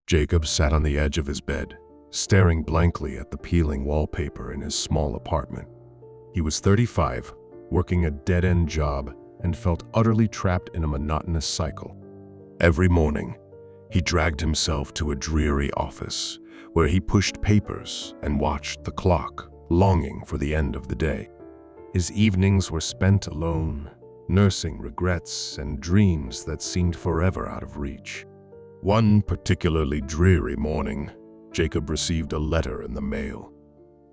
Jacob sat on the edge of his bed, staring blankly at the peeling wallpaper in his small apartment. He was 35, working a dead-end job, and felt utterly trapped in a monotonous cycle. Every morning, he dragged himself to a dreary office where he pushed papers and watched the clock, longing for the end of the day. His evenings were spent alone, nursing regrets and dreams that seemed forever out of reach. One particularly dreary morning, Jacob received a letter in the mail.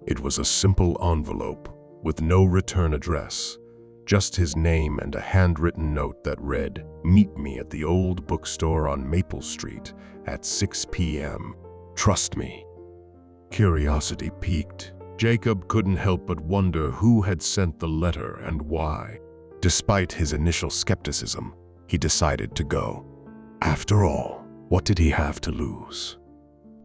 It was a simple envelope with no return address, just his name and a handwritten note that read, "Meet me at the old bookstore on Maple Street at 6 p.m. Trust me." Curiosity piqued. Jacob couldn't help but wonder who had sent the letter and why. Despite his initial skepticism, he decided to go. After all, what did he have to lose?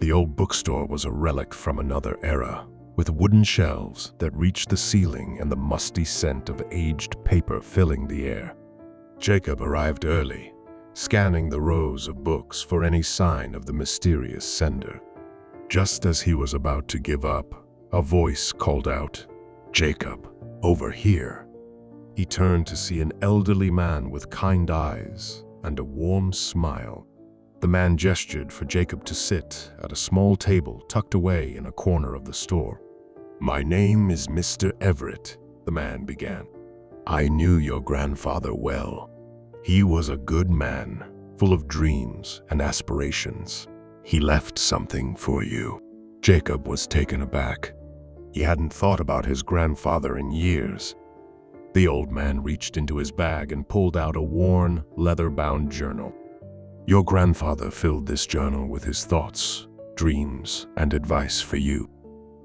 The old bookstore was a relic from another era, with wooden shelves that reached the ceiling and the musty scent of aged paper filling the air. Jacob arrived early, scanning the rows of books for any sign of the mysterious sender. Just as he was about to give up, a voice called out, "Jacob, over here." He turned to see an elderly man with kind eyes and a warm smile. The man gestured for Jacob to sit at a small table tucked away in a corner of the store. "My name is Mr. Everett," the man began. "I knew your grandfather well. He was a good man, full of dreams and aspirations. He left something for you." Jacob was taken aback. He hadn't thought about his grandfather in years. The old man reached into his bag and pulled out a worn, leather-bound journal. "Your grandfather filled this journal with his thoughts, dreams, and advice for you.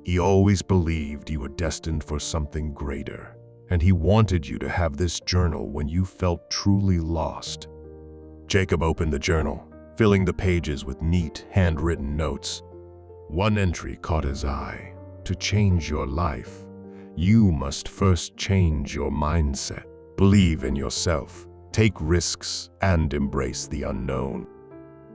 He always believed you were destined for something greater, and he wanted you to have this journal when you felt truly lost." Jacob opened the journal, filling the pages with neat, handwritten notes. One entry caught his eye. "To change your life, you must first change your mindset. Believe in yourself, take risks, and embrace the unknown."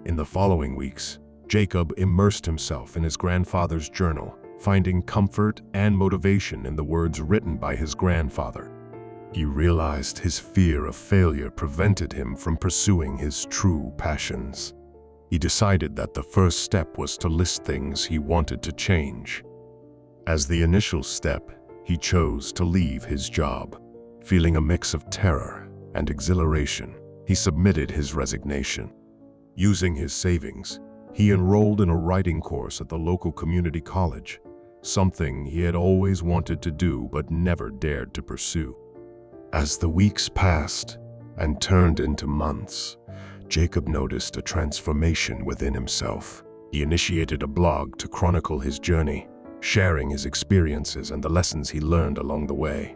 In the following weeks, Jacob immersed himself in his grandfather's journal, finding comfort and motivation in the words written by his grandfather. He realized his fear of failure prevented him from pursuing his true passions. He decided that the first step was to list things he wanted to change. As the initial step, he chose to leave his job. Feeling a mix of terror and exhilaration, he submitted his resignation. Using his savings, he enrolled in a writing course at the local community college, something he had always wanted to do but never dared to pursue. As the weeks passed and turned into months, Jacob noticed a transformation within himself. He initiated a blog to chronicle his journey, sharing his experiences and the lessons he learned along the way.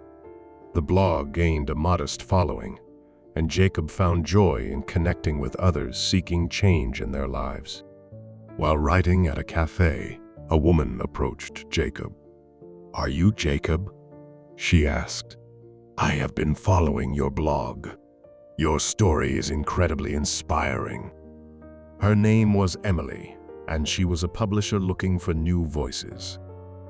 The blog gained a modest following, and Jacob found joy in connecting with others seeking change in their lives. While writing at a cafe, a woman approached Jacob. "Are you Jacob?" she asked. "I have been following your blog. Your story is incredibly inspiring." Her name was Emily, and she was a publisher looking for new voices.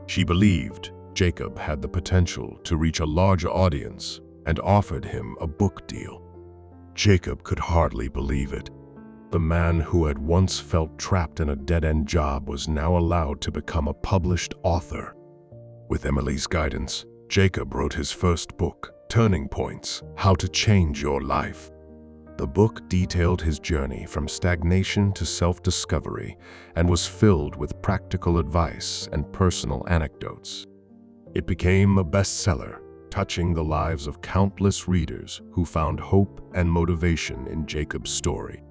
She believed Jacob had the potential to reach a larger audience and offered him a book deal. Jacob could hardly believe it. The man who had once felt trapped in a dead-end job was now allowed to become a published author. With Emily's guidance, Jacob wrote his first book, Turning Points: How to Change Your Life. The book detailed his journey from stagnation to self-discovery and was filled with practical advice and personal anecdotes. It became a bestseller, touching the lives of countless readers who found hope and motivation in Jacob's story.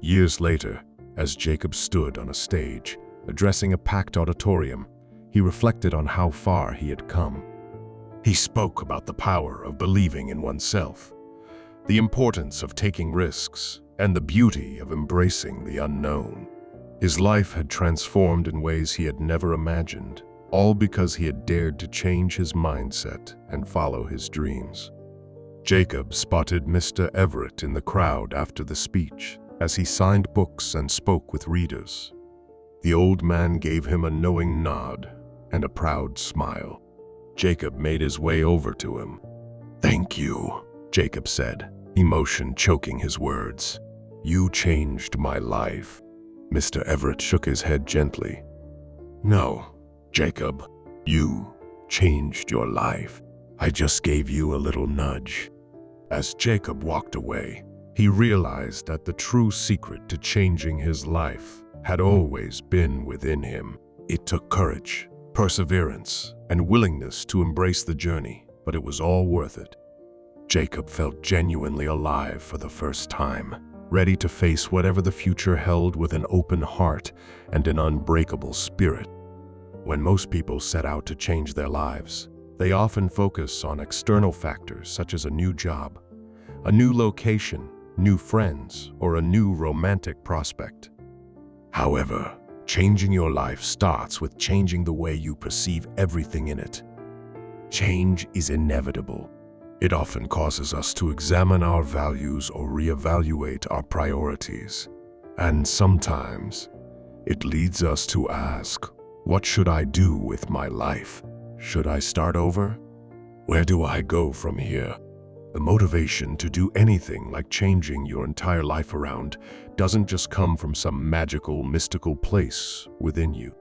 Years later, as Jacob stood on a stage, addressing a packed auditorium, he reflected on how far he had come. He spoke about the power of believing in oneself, the importance of taking risks, and the beauty of embracing the unknown. His life had transformed in ways he had never imagined, all because he had dared to change his mindset and follow his dreams. Jacob spotted Mr. Everett in the crowd after the speech, as he signed books and spoke with readers. The old man gave him a knowing nod and a proud smile. Jacob made his way over to him. "Thank you," Jacob said, emotion choking his words. "You changed my life." Mr. Everett shook his head gently. "No, Jacob, you changed your life. I just gave you a little nudge." As Jacob walked away, he realized that the true secret to changing his life had always been within him. It took courage, perseverance, and willingness to embrace the journey, but it was all worth it. Jacob felt genuinely alive for the first time, ready to face whatever the future held with an open heart and an unbreakable spirit. When most people set out to change their lives, they often focus on external factors such as a new job, a new location, new friends, or a new romantic prospect. However, changing your life starts with changing the way you perceive everything in it. Change is inevitable. It often causes us to examine our values or reevaluate our priorities. And sometimes, it leads us to ask, what should I do with my life? Should I start over? Where do I go from here? The motivation to do anything like changing your entire life around doesn't just come from some magical, mystical place within you.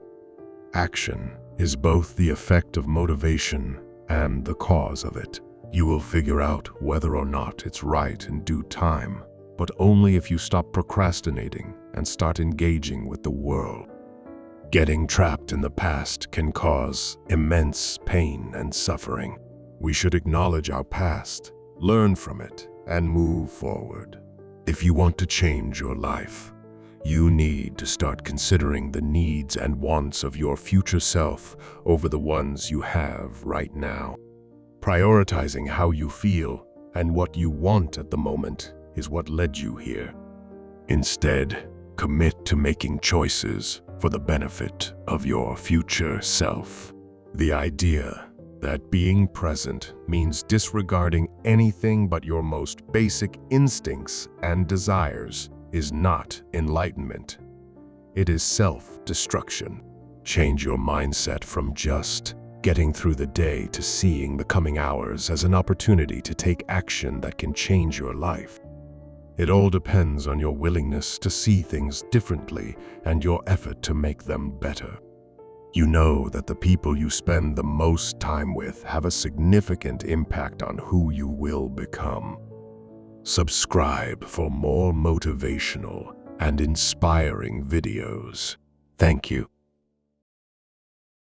Action is both the effect of motivation and the cause of it. You will figure out whether or not it's right in due time, but only if you stop procrastinating and start engaging with the world. Getting trapped in the past can cause immense pain and suffering. We should acknowledge our past, learn from it, and move forward. If you want to change your life, you need to start considering the needs and wants of your future self over the ones you have right now. Prioritizing how you feel and what you want at the moment is what led you here. Instead, commit to making choices for the benefit of your future self. The idea that being present means disregarding anything but your most basic instincts and desires is not enlightenment. It is self-destruction. Change your mindset from just getting through the day to seeing the coming hours as an opportunity to take action that can change your life. It all depends on your willingness to see things differently and your effort to make them better. You know that the people you spend the most time with have a significant impact on who you will become. Subscribe for more motivational and inspiring videos. Thank you.